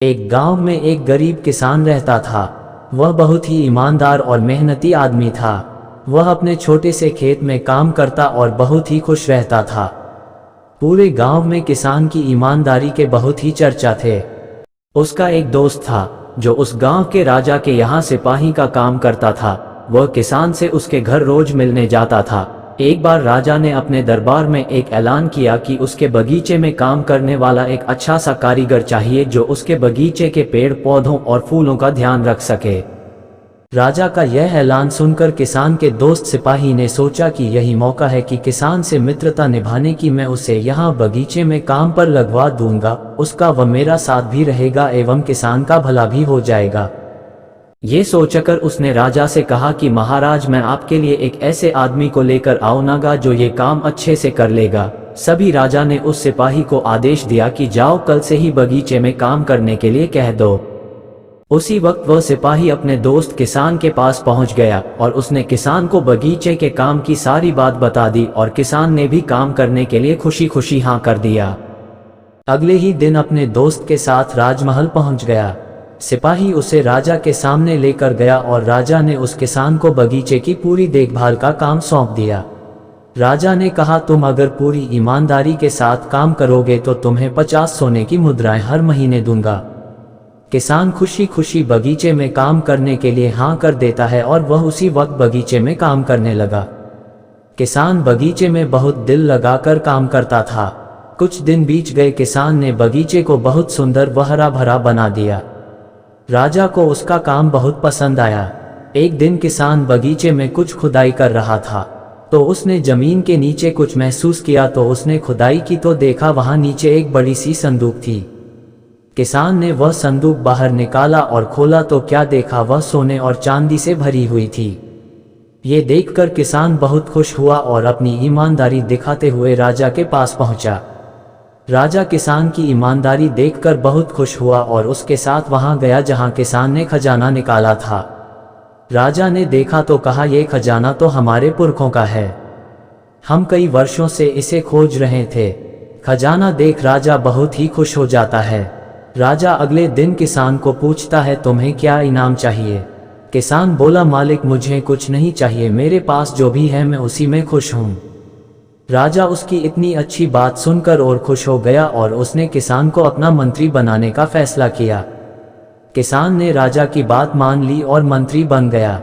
एक गांव में एक गरीब किसान रहता था। वह बहुत ही ईमानदार और मेहनती आदमी था। वह अपने छोटे से खेत में काम करता और बहुत ही खुश रहता था। पूरे गांव में किसान की ईमानदारी के बहुत ही चर्चा थे। उसका एक दोस्त था जो उस गांव के राजा के यहाँ सिपाही का काम करता था। वह किसान से उसके घर रोज मिलने जाता था। एक बार राजा ने अपने दरबार में एक ऐलान किया कि उसके बगीचे में काम करने वाला एक अच्छा सा कारीगर चाहिए जो उसके बगीचे के पेड़ पौधों और फूलों का ध्यान रख सके। राजा का यह ऐलान सुनकर किसान के दोस्त सिपाही ने सोचा कि यही मौका है कि किसान से मित्रता निभाने की, मैं उसे यहाँ बगीचे में काम पर लगवा दूंगा। उसका व मेरा साथ भी रहेगा एवं किसान का भला भी हो जाएगा। ये सोचकर उसने राजा से कहा कि महाराज, मैं आपके लिए एक ऐसे आदमी को लेकर आऊंगा जो ये काम अच्छे से कर लेगा। सभी राजा ने उस सिपाही को आदेश दिया कि जाओ, कल से ही बगीचे में काम करने के लिए कह दो। उसी वक्त वह सिपाही अपने दोस्त किसान के पास पहुंच गया और उसने किसान को बगीचे के काम की सारी बात बता दी और किसान ने भी काम करने के लिए खुशी खुशी हाँ कर दिया। अगले ही दिन अपने दोस्त के साथ राजमहल पहुंच गया। सिपाही उसे राजा के सामने लेकर गया और राजा ने उस किसान को बगीचे की पूरी देखभाल का काम सौंप दिया। राजा ने कहा, तुम अगर पूरी ईमानदारी के साथ काम करोगे तो तुम्हें 50 सोने की मुद्राएं हर महीने दूंगा। किसान खुशी खुशी बगीचे में काम करने के लिए हाँ कर देता है और वह उसी वक्त बगीचे में काम करने लगा। किसान बगीचे में बहुत दिल लगाकर काम करता था। कुछ दिन बीत गए। किसान ने बगीचे को बहुत सुंदर व हरा भरा बना दिया। राजा को उसका काम बहुत पसंद आया। एक दिन किसान बगीचे में कुछ खुदाई कर रहा था तो उसने जमीन के नीचे कुछ महसूस किया। तो उसने खुदाई की तो देखा वहां नीचे एक बड़ी सी संदूक थी। किसान ने वह संदूक बाहर निकाला और खोला तो क्या देखा, वह सोने और चांदी से भरी हुई थी। ये देखकर किसान बहुत खुश हुआ और अपनी ईमानदारी दिखाते हुए राजा के पास पहुंचा। राजा किसान की ईमानदारी देखकर बहुत खुश हुआ और उसके साथ वहां गया जहां किसान ने खजाना निकाला था। राजा ने देखा तो कहा, यह खजाना तो हमारे पुरखों का है, हम कई वर्षों से इसे खोज रहे थे। खजाना देख राजा बहुत ही खुश हो जाता है। राजा अगले दिन किसान को पूछता है, तुम्हें क्या इनाम चाहिए? किसान बोला, मालिक मुझे कुछ नहीं चाहिए, मेरे पास जो भी है मैं उसी में खुश हूँ। राजा उसकी इतनी अच्छी बात सुनकर और खुश हो गया और उसने किसान को अपना मंत्री बनाने का फैसला किया। किसान ने राजा की बात मान ली और मंत्री बन गया।